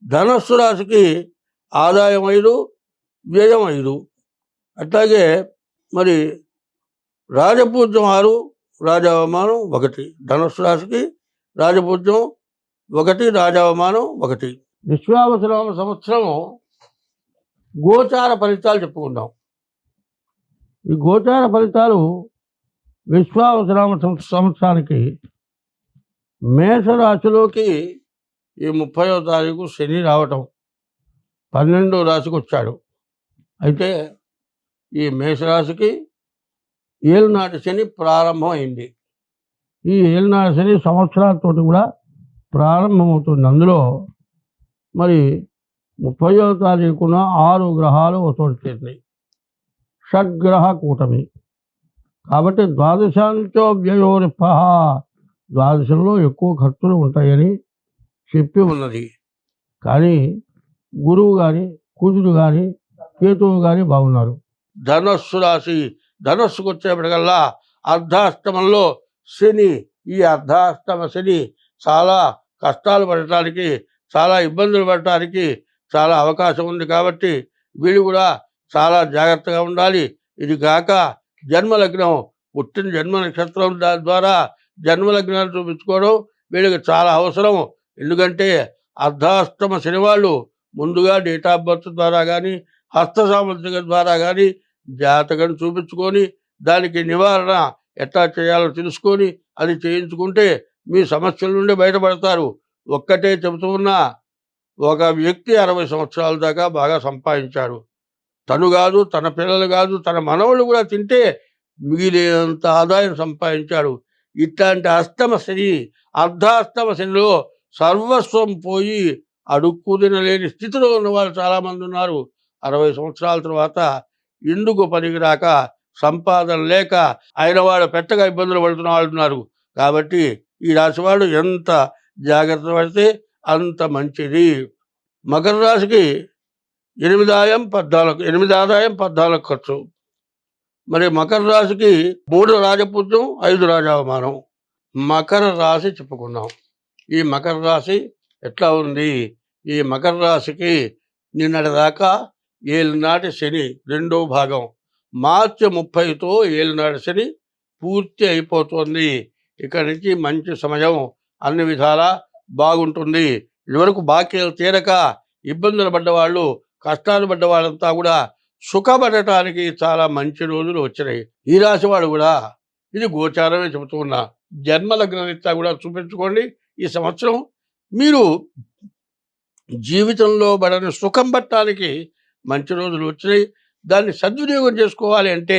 ధనస్సు రాశికి ఆదాయం 5, వ్యయం 5. అట్లాగే మరి రాజపూజ్యం 6, రాజావమానం 1. ధనుస్సు రాశికి రాజపూజ్యం 1, రాజావమానం 1. విశ్వావసునామ సంవత్సరం గోచార ఫలితాలు చెప్పుకుందాం. ఈ గోచార ఫలితాలు విశ్వావసునామ సంవత్సరానికి మేషరాశిలోకి ఈ 30వ తారీఖు శని రావటం, 12వ రాశికి వచ్చాడు. అయితే ఈ మేషరాశికి ఏలునాటి శని ప్రారంభం అయింది. ఈ ఏలునాటి శని సంవత్సరాలతో కూడా ప్రారంభమవుతుంది. అందులో మరి 30వ తారీఖున 6 గ్రహాలు ఒకచోట చేరినాయి. షడ్గ్రహ కూటమి కాబట్టి ద్వాదశాంతో వ్యయోరిప, ద్వాదశంలో ఎక్కువ ఖర్చులు ఉంటాయని చెప్పి ఉన్నది. కానీ గురువు కానీ కుజుడు కానీ కేతువు కానీ బాగున్నారు. ధనస్సు రాశి, ధనస్సుకు వచ్చేప్పటికల్లా అర్ధాష్టమంలో శని. ఈ అర్ధాష్టమ శని చాలా కష్టాలు పడటానికి, చాలా ఇబ్బందులు పడటానికి చాలా అవకాశం ఉంది. కాబట్టి వీళ్ళు కూడా చాలా జాగ్రత్తగా ఉండాలి. ఇది కాక జన్మలగ్నం, పుట్టిన జన్మ నక్షత్రం ద్వారా జన్మలగ్నాలు చూపించుకోవడం వీళ్ళకి చాలా అవసరం. ఎందుకంటే అర్ధాష్టమ శని వాళ్ళు ముందుగా డేట్ ఆఫ్ బర్త్ ద్వారా కానీ హస్త సాముద్రిక ద్వారా కానీ జాతకం చూపించుకొని దానికి నివారణ ఎట్లా చేయాలో తెలుసుకొని అది చేయించుకుంటే మీ సమస్యల నుండి బయటపడతారు. ఒక్కటే చెబుతూ ఉన్నా, ఒక వ్యక్తి 60 సంవత్సరాల దాకా బాగా సంపాదించాడు. తను కాదు, తన పిల్లలు కాదు, తన మనవళ్ళు కూడా తింటే మిగిలినంత ఆదాయం సంపాదించాడు. ఇట్లాంటి అష్టమ శని, అర్ధాష్టమ శనిలో సర్వస్వం పోయి అడుక్కు తినలేని స్థితిలో ఉన్న వాళ్ళు చాలామంది ఉన్నారు. 60 సంవత్సరాల తర్వాత ఎందుకు పనికిరాక, సంపాదన లేక ఆయన వాళ్ళు పెట్టగా ఇబ్బందులు పడుతున్న వాళ్ళు ఉన్నారు. కాబట్టి ఈ రాశి వాళ్ళు ఎంత జాగ్రత్త పడితే అంత మంచిది. మకర రాశికి 8 ఆదాయం 14 ఖర్చు. మరి మకర రాశికి 3 రాజపూజ్యం, 5 రాజావమానం. మకర రాశి చెప్పుకున్నాం. ఈ మకర రాశి ఎట్లా ఉంది? ఈ మకర రాశికి నిన్నటి దాకా ఏలినాటి శని 2వ భాగం, మార్చి 30తో ఏలినాటి శని పూర్తి అయిపోతుంది. ఇక్కడి నుంచి మంచి సమయం, అన్ని విధాలా బాగుంటుంది. ఇదివరకు బాకీలు తీరక ఇబ్బందులు పడ్డవాళ్ళు, కష్టాలు పడ్డ వాళ్ళంతా కూడా సుఖపడటానికి చాలా మంచి రోజులు వచ్చినాయి. ఈ రాశి వాడు కూడా, ఇది గోచారమే చెబుతూ ఉన్నా, జన్మలగ్నరీత్యా కూడా చూపించుకోండి. ఈ సంవత్సరం మీరు జీవితంలో పడని సుఖం పట్టడానికి మంచి రోజులు వచ్చినాయి. దాన్ని సద్వినియోగం చేసుకోవాలి అంటే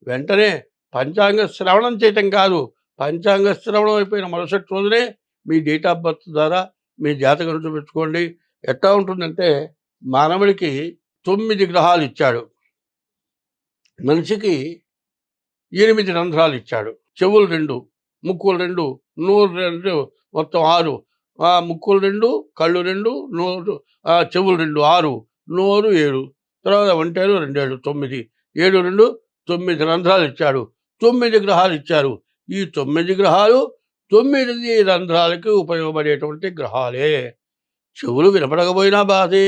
వెంటనే పంచాంగ శ్రవణం చేయటం కాదు, పంచాంగ శ్రవణం అయిపోయిన మరుసటి రోజునే మీ డేట్ ఆఫ్ బర్త్ ద్వారా మీ జాతకం చూపించుకోండి. ఎట్లా ఉంటుందంటే, మానవుడికి 9 గ్రహాలు ఇచ్చాడు, మనిషికి 8 రంధ్రాలు ఇచ్చాడు. చెవులు 2, ముక్కులు 2, నోరు 2, మొత్తం 6. ముక్కులు 2, కళ్ళు 2, నోరు చెవులు 2, 6, నోరు 7, తర్వాత ఒంటేలు 2, 7, 9, 7, 2, 9 రంధ్రాలు ఇచ్చాడు. 9 గ్రహాలు ఇచ్చారు. ఈ 9 గ్రహాలు 9 రంధ్రాలకి ఉపయోగపడేటువంటి గ్రహాలే. చెవులు వినపడకపోయినా బాధే,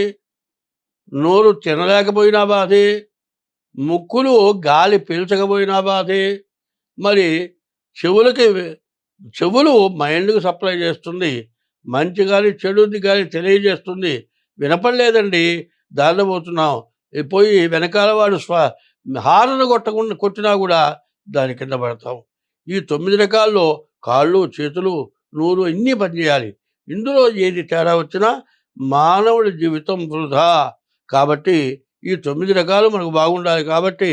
నోరు తినలేకపోయినా బాధే, ముక్కులు గాలి పీల్చకపోయినా బాధే. మరి చెవులు మైండ్కి సప్లై చేస్తుంది, మంచి గాలి చెడుది గాలి తెలియజేస్తుంది. వినపడలేదండి, దారిలో పోతున్నాం, పోయి వెనకాల వాడు హారన కొట్టినా కూడా దాని కింద పడతాం. ఈ 9 రకాల్లో కాళ్ళు, చేతులు, నోరు ఇన్ని పనిచేయాలి. ఇందులో ఏది తేడా వచ్చినా మానవుడి జీవితం వృధా. కాబట్టి ఈ 9 రకాలు మనకు బాగుండాలి. కాబట్టి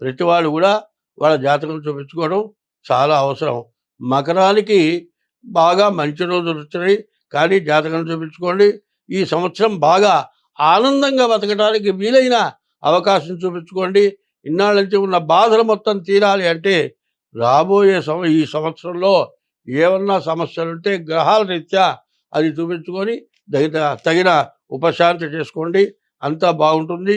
ప్రతివాడు కూడా వాళ్ళ జాతకం చూపించుకోవడం చాలా అవసరం. మకరానికి బాగా మంచి రోజులు వచ్చినాయి, కానీ జాతకం చూపించుకోండి. ఈ సంవత్సరం బాగా ఆనందంగా బతకడానికి వీలైన అవకాశం చూపించుకోండి. ఇన్నాళ్ళ నుంచి ఉన్న బాధలు మొత్తం తీరాలి అంటే రాబోయే ఈ సంవత్సరంలో ఏమన్నా సమస్యలుంటే గ్రహాల రీత్యా అది చూపించుకొని తగిన ఉపశాంతి చేసుకోండి. అంతా బాగుంటుంది.